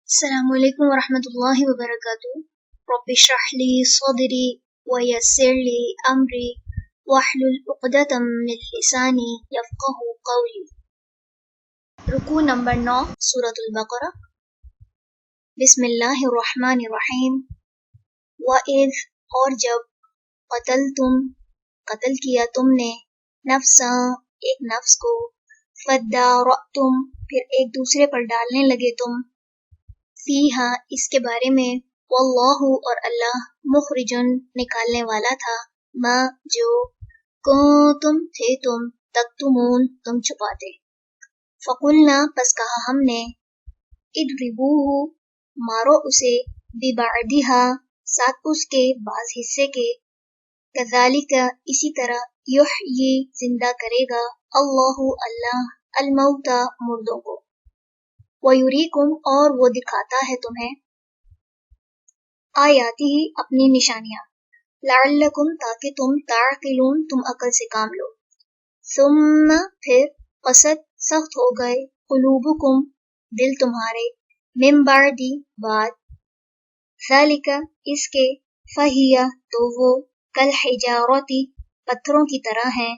السلام علیکم ورحمۃ اللہ وبرکاتہ۔ رب اشرح لی صدری ویسر لی امری واحلل عقدۃ من لسانی یفقہوا قولی۔ رکوع نمبر 9 سورۃ البقرہ۔ بسم اللہ الرحمن الرحیم۔ وَإِذْ اور جب قتلتم قتل کیا تم نے نفسا ایک نفس کو فادارأتم پھر ایک دوسرے پر ڈالنے لگے تم فیہا اس کے بارے میں واللہ اور اللہ مخرجن نکالنے والا تھا ما جو کنتم تھے تم تکتمون تم چھپاتے۔ فقلنا پس کہا ہم نے اضربوہ مارو اسے ببعضہا ساتھ اس کے بعض حصے کے کذالک اسی طرح یحیی زندہ کرے گا اللہ اللہ الموتى مردوں کو وَيُرِيكُمْ اور وہ دکھاتا ہے تمہیں آیاتہ اپنی نشانیاں لعلکم تاکہ تم تعقلون تم عقل سے کام لو۔ ثم پھر قست سخت ہو گئے قلوبکم دل تمہارے من بعد بعد ذالک اس کے فہیہ تو وہ کالحجارۃ پتھروں کی طرح ہیں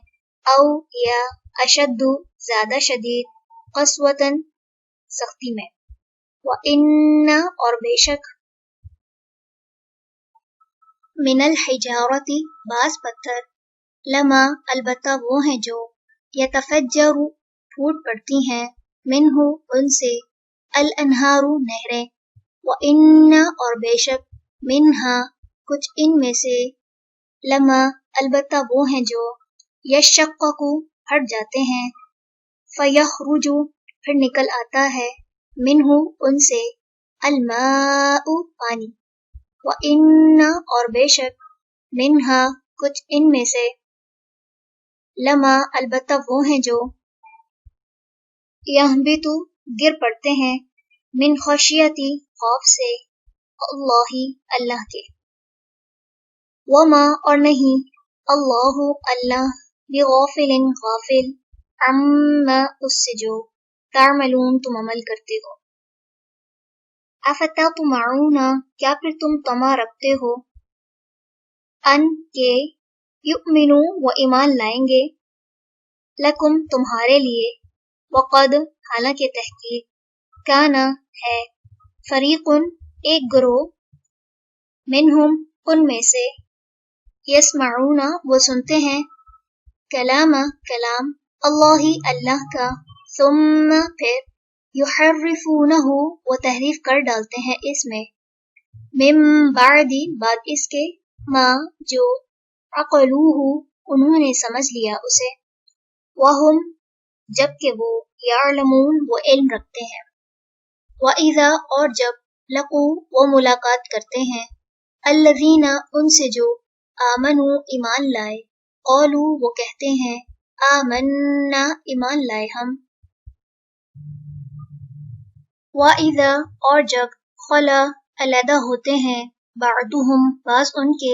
او یا اشد زیادہ شدید قسوۃ سختی میں وَإِنَّ اور بے شک من الحجارۃ بعض پتھر لما البتہ وہ ہیں جو یتفجر پھوٹ پڑتی ہیں منہ ان سے الانہار نہریں وَإِنَّ اور بے شک منہا کچھ ان میں سے لما البتہ وہ ہیں جو یشقق پھٹ جاتے ہیں فیخرج پھر نکل آتا ہے منہ ان سے الماء پانی وَإِنَّ اور بے شک منہا کچھ ان میں سے لما البتہ وہ ہیں جو یہبط گر پڑتے ہیں من خشیتی خوف سے اللہ اللہ کے وما اور نہیں اللہ اللہ بغافل غافل عما اس سے جو تعملون تم عمل کرتے ہو۔ افتطمعون کیا پھر تم طمع رکھتے ہو ان کے یؤمنوا وہ ایمان لائیں گے لکم تمہارے لیے وقد حالانکہ تحقیق کانا ہے فریق ایک گروہ منہم ان میں سے یسمعون وہ سنتے ہیں کلام اللہ اللہ کا ثم پھر یحرفونہ وہ تحریف کر ڈالتے ہیں اس میں من بعد اس کے ما جو عقلوہ انہوں نے سمجھ لیا اسے وہم جبکہ وہ یعلمون وہ علم رکھتے ہیں وَإِذَا اور جب لقوا وہ ملاقات کرتے ہیں الذین ان سے جو آمنوا ایمان لائے قالوا وہ کہتے ہیں آمنا ایمان لائے ہم وَإِذَا اور جب خلا علیحدہ ہوتے ہیں بعضهم بعض ان کے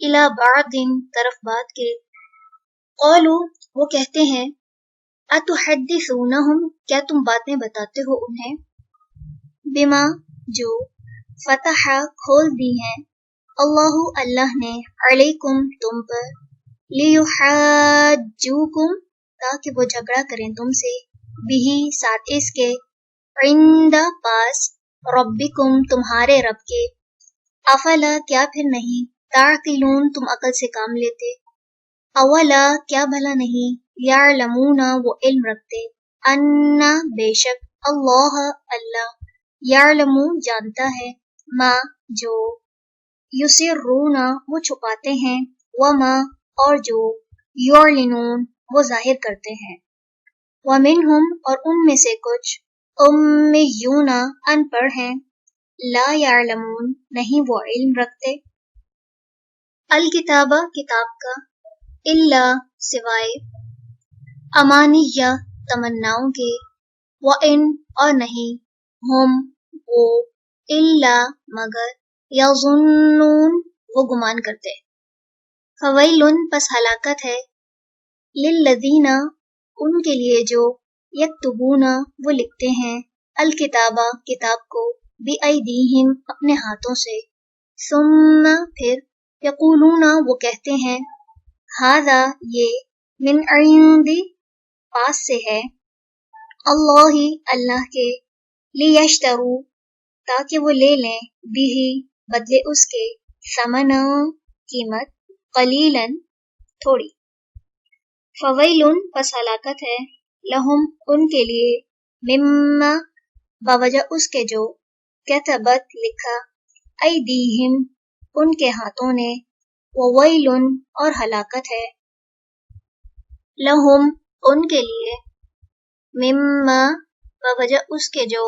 الی بعض طرف بعض کے قالوا وہ کہتے ہیں اتحدثونہم کیا تم باتیں بتاتے ہو انہیں بما جو فتح کھول دی ہیں اللہ اللہ نے علیکم تم پر لیحاجوکم تاکہ وہ جھگڑا کریں تم سے بہی ساتھ اس کے عند پاس ربکم تمہارے رب کے افلا کیا پھر نہیں تعقلون تم عقل سے کام لیتے اولا کیا بھلا نہیں یعلمون وہ علم رکھتے انا بے شک اللہ اللہ یعلم جانتا ہے ما جو یسرون وہ چھپاتے ہیں وما اور جو یعلنون وہ ظاہر کرتے ہیں ومنہم اور ان میں سے کچھ امیون ان پڑھ ہیں لا یعلمون نہیں وہ علم رکھتے الکتاب کتاب کا الا سوائے امانیہ تمناؤں کے وان اور نہیں ہم وہ الا مگر یظنون وہ گمان کرتے فویل پس ہلاکت ہے للذین ان کے لیے جو یکتبون وہ لکھتے ہیں الکتابہ کتاب کو بِأَيْدِيهِمْ اپنے ہاتھوں سے، ثم پھر یقولون وہ کہتے ہیں، ھذا یہ، من عند پاس سے ہے، اللہ اللہ کے، لیشتروا تاکہ وہ لے لیں، بھی بدلے اس کے، ثمنا قیمت، قلیلا تھوڑی، فویل پس ہلاکت ہے، لہم ان کے لیے، مما بوجہ اس کے جو، کتبت لکھا، ایدیہم ان کے ہاتھوں نے، وویل اور ہلاکت ہے، لہم ان کے لیے، مما بوجہ اس کے جو،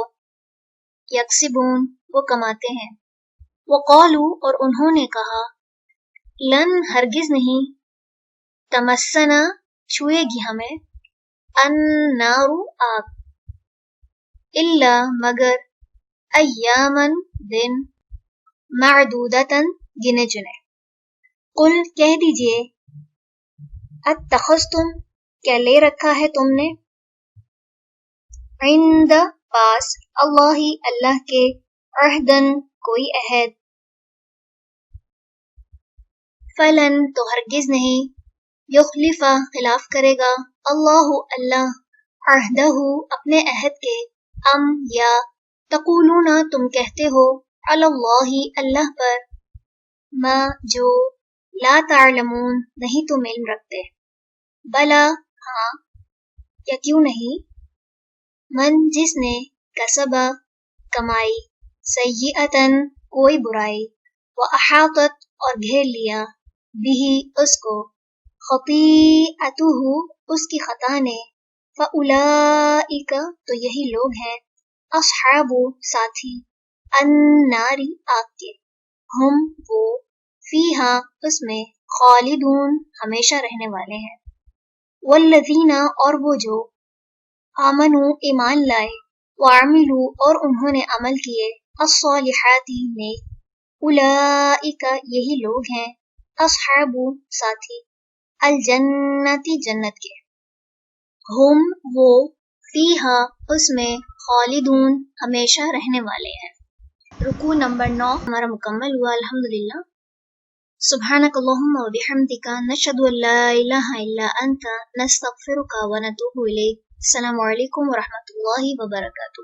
یکسبون وہ کماتے ہیں، وقالو اور انہوں نے کہا، لن ہرگز نہیں، تمسنا چھوئے گی ہمیں، النار آگ، الا مگر، ایامن دن، معدودتن گنے چنے، قل کہہ دیجئے، اتخذتم کیا لے رکھا ہے تم نے، عند پاس، اللہ اللہ کے، عہدن کوئی عہد، فلن تو ہرگز نہیں، یخلفا خلاف کرے گا، اللہ اللہ، عہدہ اپنے عہد کے، ام یا، تقولون تم کہتے ہو، علی اللہ اللہ پر، ما جو، لا تعلمون نہیں تم علم رکھتے، بلا ہاں، یا کیوں نہیں، من جس نے، کسبا کمائی، سیئتن کوئی برائی، واحاطت اور گھیر لیا، بھی اس کو، خطیئتہ اس کی خطا نے، فاولئک تو یہی لوگ ہیں، اصحاب ساتھی، النار آگ کے، ہم وہ، فیہا اس میں، خالدون ہمیشہ رہنے والے ہیں، والذین اور وہ جو، آمنوا ایمان لائے، وعملوا اور انہوں نے عمل کیے، الصالحات نیک، اولئک یہی لوگ ہیں، اصحاب ساتھی، الجنتی جنت کے، ہم وہ، فیہا اس میں، خالدون ہمیشہ رہنے والے ہیں۔ رکوع نمبر 9 ہمارا مکمل ہوا الحمدللہ۔ سبحانک اللہم و بحمدک، نشہد ان لا الہ الا انت، نستغفرک و نتوب الیک۔ السلام علیکم ورحمۃ اللہ وبرکاتہ۔